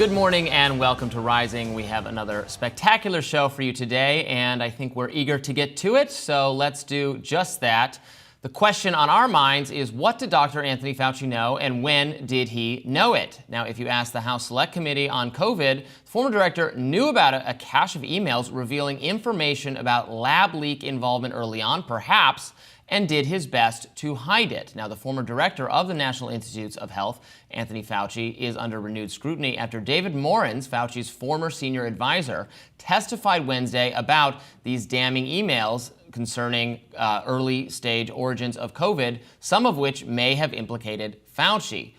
Good morning and welcome to Rising. We have another spectacular show for you today, and I think we're eager to get to it, so let's do just that. The question on our minds is, what did Dr. Anthony Fauci know, and when did he know it? Now, if you ask the House Select Committee on COVID, the former director knew about a cache of emails revealing information about Lableak involvement early on, perhaps, and did his best to hide it. Now, the former director of the National Institutes of Health, Anthony Fauci, is under renewed scrutiny after David Morans, Fauci's former senior advisor, testified Wednesday about these damning emails concerning early stage origins of COVID, some of which may have implicated Fauci.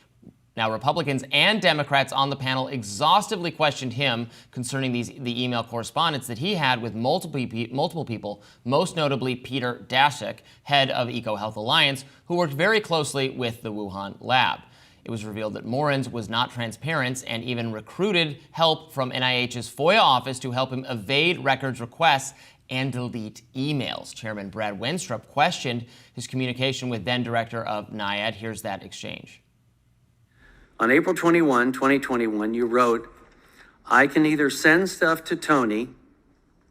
Now, Republicans and Democrats on the panel exhaustively questioned him concerning the email correspondence that he had with multiple people, most notably Peter Daszak, head of EcoHealth Alliance, who worked very closely with the Wuhan lab. It was revealed that Morans was not transparent and even recruited help from NIH's FOIA office to help him evade records requests and delete emails. Chairman Brad Wenstrup questioned his communication with then director of NIAID. Here's that exchange. On April 21, 2021, you wrote, "I can either send stuff to Tony,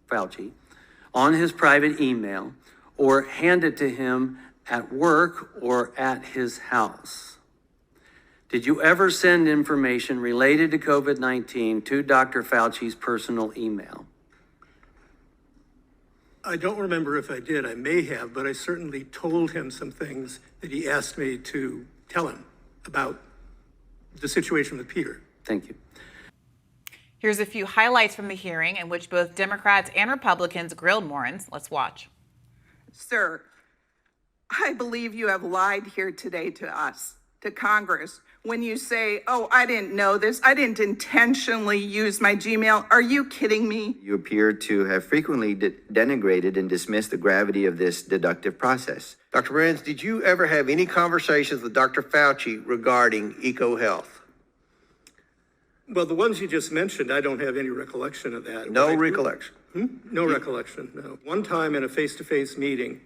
Fauci, on his private email or hand it to him at work or at his house." Did you ever send information related to COVID-19 to Dr. Fauci's personal email? I don't remember if I did. I may have, but I certainly told him some things that he asked me to tell him about the situation with Peter. Thank you. Here's a few highlights from the hearing in which both Democrats and Republicans grilled Morans. Let's watch. Sir, I believe you have lied here today to us, to Congress, when you say, "Oh, I didn't know this. I didn't intentionally use my Gmail." Are you kidding me? You appear to have frequently denigrated and dismissed the gravity of this deductive process. Dr. Morans, did you ever have any conversations with Dr. Fauci regarding EcoHealth? Well, the ones you just mentioned, I don't have any recollection of that. No recollection? No recollection, no. One time in a face-to-face meeting,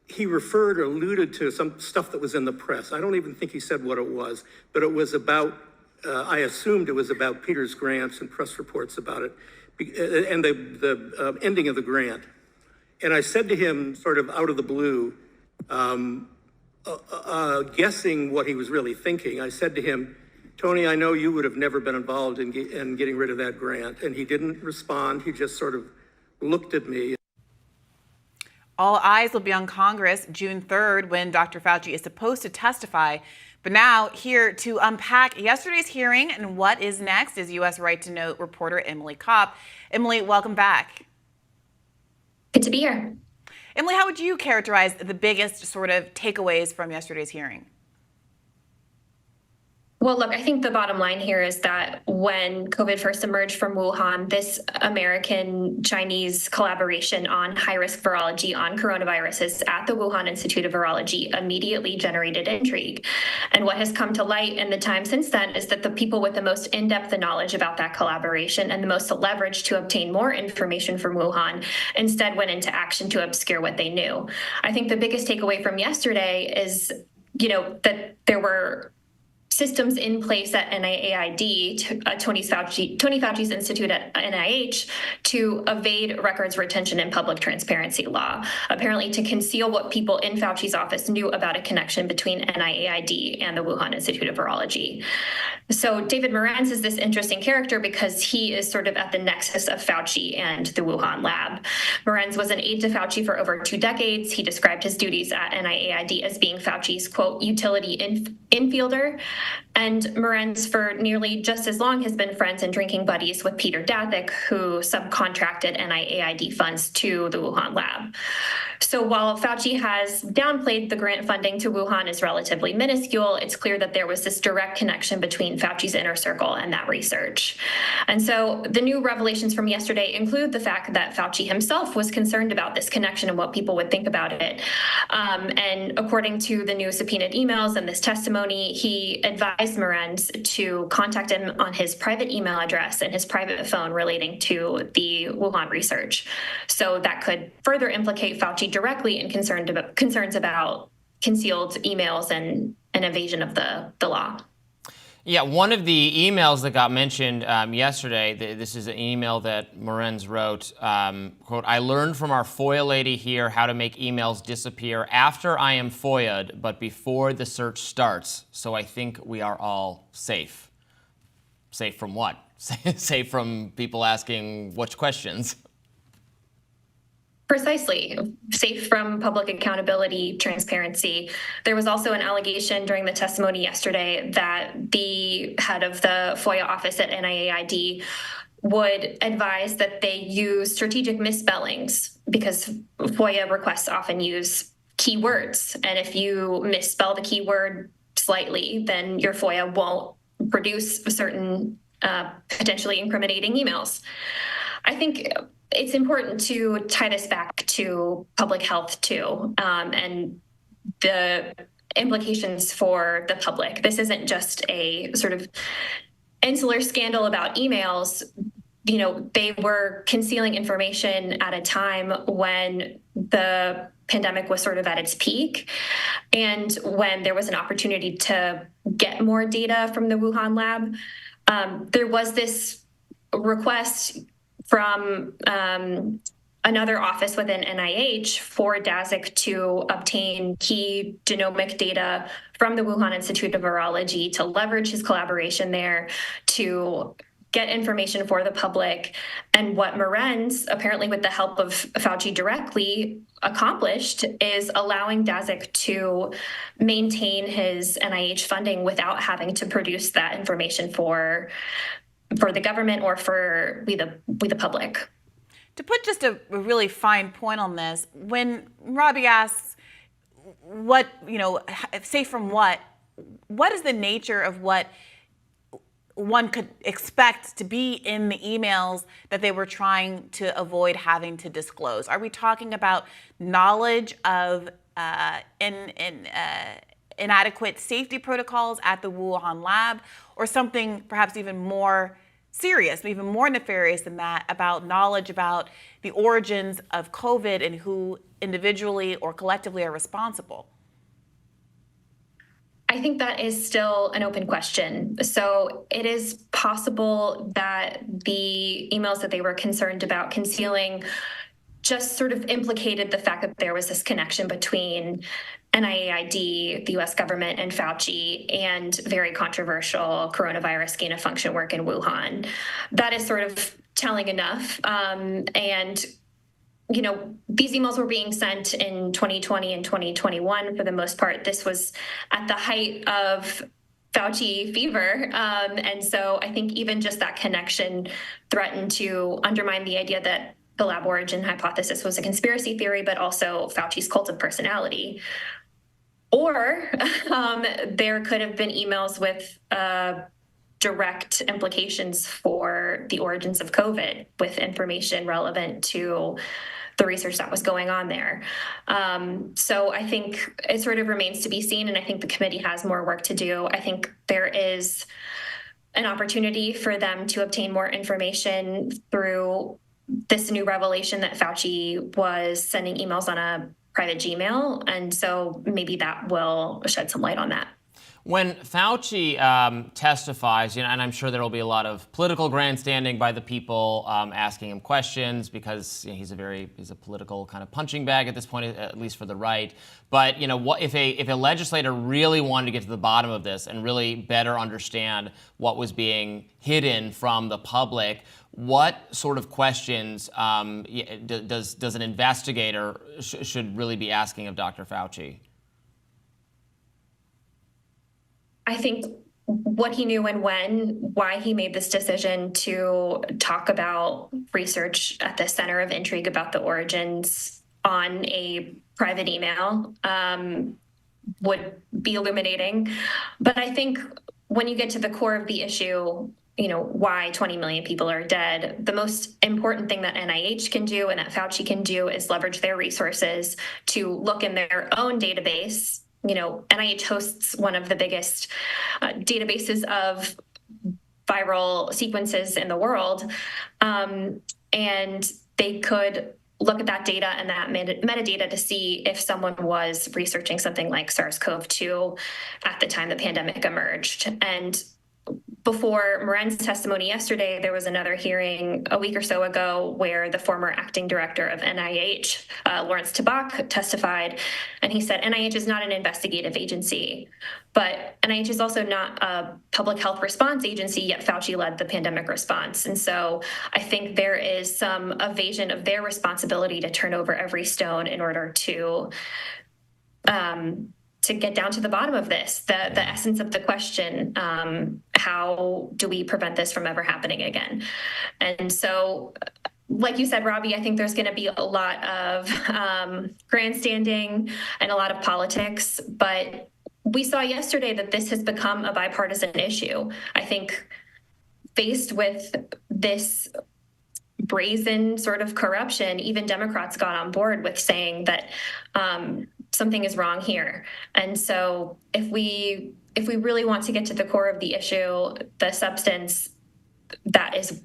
he referred or alluded to some stuff that was in the press. I don't even think he said what it was, but it was about, I assumed it was about Peter's grants and press reports about it, and the ending of the grant. And I said to him, sort of out of the blue, guessing what he was really thinking, I said to him, "Tony, I know you would have never been involved in getting rid of that grant." And he didn't respond. He just sort of looked at me. All eyes will be on Congress June 3rd when Dr. Fauci is supposed to testify. But now, here to unpack yesterday's hearing and what is next is U.S. Right to Know reporter Emily Kopp. Emily, welcome back. Good to be here. Emily, how would you characterize the biggest sort of takeaways from yesterday's hearing? Well, look, I think the bottom line here is that when COVID first emerged from Wuhan, this American-Chinese collaboration on high-risk virology on coronaviruses at the Wuhan Institute of Virology immediately generated intrigue. And what has come to light in the time since then is that the people with the most in-depth knowledge about that collaboration and the most leverage to obtain more information from Wuhan instead went into action to obscure what they knew. I think the biggest takeaway from yesterday is, that there were systems in place at NIAID, Tony Fauci's institute at NIH, to evade records retention and public transparency law, apparently to conceal what people in Fauci's office knew about a connection between NIAID and the Wuhan Institute of Virology. So David Morans is this interesting character because he is sort of at the nexus of Fauci and the Wuhan lab. Morans was an aide to Fauci for over 2 decades. He described his duties at NIAID as being Fauci's, quote, utility infielder. And Morans, for nearly just as long, has been friends and drinking buddies with Peter Daszak, who subcontracted NIAID funds to the Wuhan lab. So while Fauci has downplayed the grant funding to Wuhan as relatively minuscule, it's clear that there was this direct connection between Fauci's inner circle and that research. And so the new revelations from yesterday include the fact that Fauci himself was concerned about this connection and what people would think about it. And according to the new subpoenaed emails and this testimony, he advised Morans to contact him on his private email address and his private phone relating to the Wuhan research. So that could further implicate Fauci directly in concerns about concealed emails and an evasion of the law. Yeah, one of the emails that got mentioned yesterday, this is an email that Morenz wrote, quote, I learned from our FOIA lady here how to make emails disappear after I am FOIA'd, but before the search starts. So I think we are all safe. Safe from what? Safe from people asking which questions? Precisely. Safe from public accountability, transparency. There was also an allegation during the testimony yesterday that the head of the FOIA office at NIAID would advise that they use strategic misspellings because FOIA requests often use keywords. And if you misspell the keyword slightly, then your FOIA won't produce certain potentially incriminating emails. I think it's important to tie this back to public health too, and the implications for the public. This isn't just a sort of insular scandal about emails. You know, they were concealing information at a time when the pandemic was sort of at its peak, and when there was an opportunity to get more data from the Wuhan lab. There was this request from another office within NIH for Daszak to obtain key genomic data from the Wuhan Institute of Virology to leverage his collaboration there to get information for the public. And what Morenz, apparently with the help of Fauci directly, accomplished is allowing Daszak to maintain his NIH funding without having to produce that information for the government or for we the public. To put just a really fine point on this, when Robbie asks what, safe from what is the nature of what one could expect to be in the emails that they were trying to avoid having to disclose? Are we talking about knowledge of inadequate safety protocols at the Wuhan lab, or something perhaps even more serious, even more nefarious than that, about knowledge about the origins of COVID and who individually or collectively are responsible? I think that is still an open question. So it is possible that the emails that they were concerned about concealing just sort of implicated the fact that there was this connection between NIAID, the US government, and Fauci, and very controversial coronavirus gain of function work in Wuhan. That is sort of telling enough. And these emails were being sent in 2020 and 2021 for the most part. This was at the height of Fauci fever. And so I think even just that connection threatened to undermine the idea that the lab origin hypothesis was a conspiracy theory, but also Fauci's cult of personality. Or there could have been emails with direct implications for the origins of COVID, with information relevant to the research that was going on there. So I think it sort of remains to be seen, and I think the committee has more work to do. I think there is an opportunity for them to obtain more information through this new revelation that Fauci was sending emails on a private Gmail, and so maybe that will shed some light on that. When Fauci testifies, and I'm sure there will be a lot of political grandstanding by the people asking him questions, because he's a political kind of punching bag at this point, at least for the right. But if a legislator really wanted to get to the bottom of this and really better understand what was being hidden from the public, what sort of questions does an investigator should really be asking of Dr. Fauci? I think what he knew and when, why he made this decision to talk about research at the center of intrigue about the origins on a private email would be illuminating. But I think when you get to the core of the issue, why 20 million people are dead, the most important thing that NIH can do and that Fauci can do is leverage their resources to look in their own database. NIH hosts one of the biggest databases of viral sequences in the world. And they could look at that data and that metadata to see if someone was researching something like SARS-CoV-2 at the time the pandemic emerged. And before Moren's testimony yesterday, there was another hearing a week or so ago where the former acting director of NIH, Lawrence Tabak, testified, and he said NIH is not an investigative agency, but NIH is also not a public health response agency, yet Fauci led the pandemic response. And so I think there is some evasion of their responsibility to turn over every stone in order to get down to the bottom of this, the essence of the question, how do we prevent this from ever happening again? And so, like you said, Robbie, I think there's going to be a lot of grandstanding and a lot of politics, but we saw yesterday that this has become a bipartisan issue. I think faced with this brazen sort of corruption, even Democrats got on board with saying that something is wrong here. And so if we really want to get to the core of the issue, the substance, that is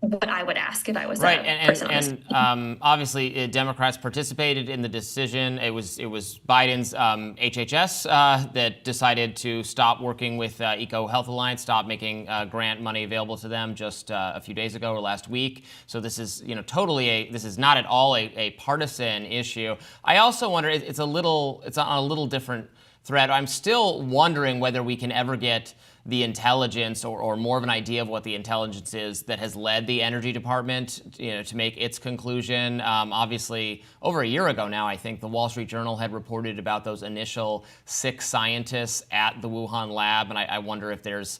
what I would ask if I was right. a person on this. And obviously, Democrats participated in the decision. It was Biden's HHS that decided to stop working with Eco Health Alliance, stop making grant money available to them just a few days ago or last week. So this is this is not at all a partisan issue. I also wonder, it's on a little different thread. I'm still wondering whether we can ever get the intelligence or more of an idea of what the intelligence is that has led the Energy Department to make its conclusion. Obviously, over a year ago now, I think the Wall Street Journal had reported about those initial 6 scientists at the Wuhan lab, and I wonder if there's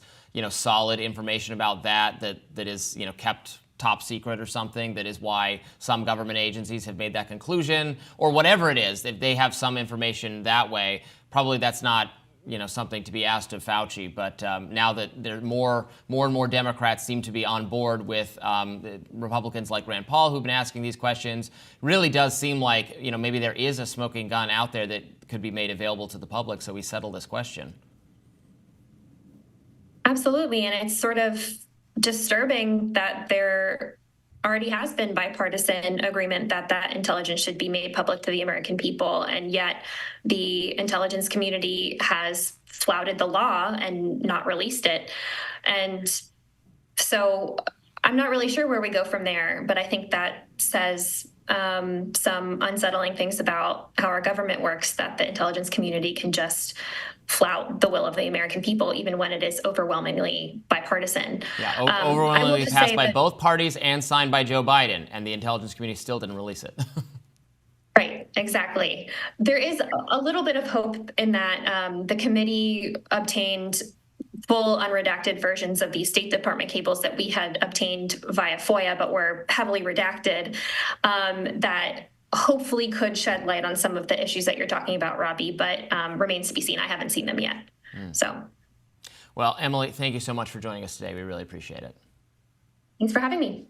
solid information about that is kept top secret or something, that is why some government agencies have made that conclusion, or whatever it is. If they have some information that way, probably that's not something to be asked of Fauci. But now that there more and more Democrats seem to be on board with Republicans like Rand Paul who've been asking these questions, really does seem like maybe there is a smoking gun out there that could be made available to the public, so we settle this question. Absolutely, and it's sort of disturbing that there already has been bipartisan agreement that intelligence should be made public to the American people, and yet the intelligence community has flouted the law and not released it. And so I'm not really sure where we go from there, but I think that says some unsettling things about how our government works, that the intelligence community can just flout the will of the American people, even when it is overwhelmingly bipartisan. Yeah, overwhelmingly passed by both parties and signed by Joe Biden, and the intelligence community still didn't release it. Right, exactly. There is a little bit of hope in that the committee obtained full unredacted versions of the State Department cables that we had obtained via FOIA, but were heavily redacted, that hopefully could shed light on some of the issues that you're talking about, Robbie, but remains to be seen. I haven't seen them yet. So, well, Emily, thank you so much for joining us today. We really appreciate it. Thanks for having me.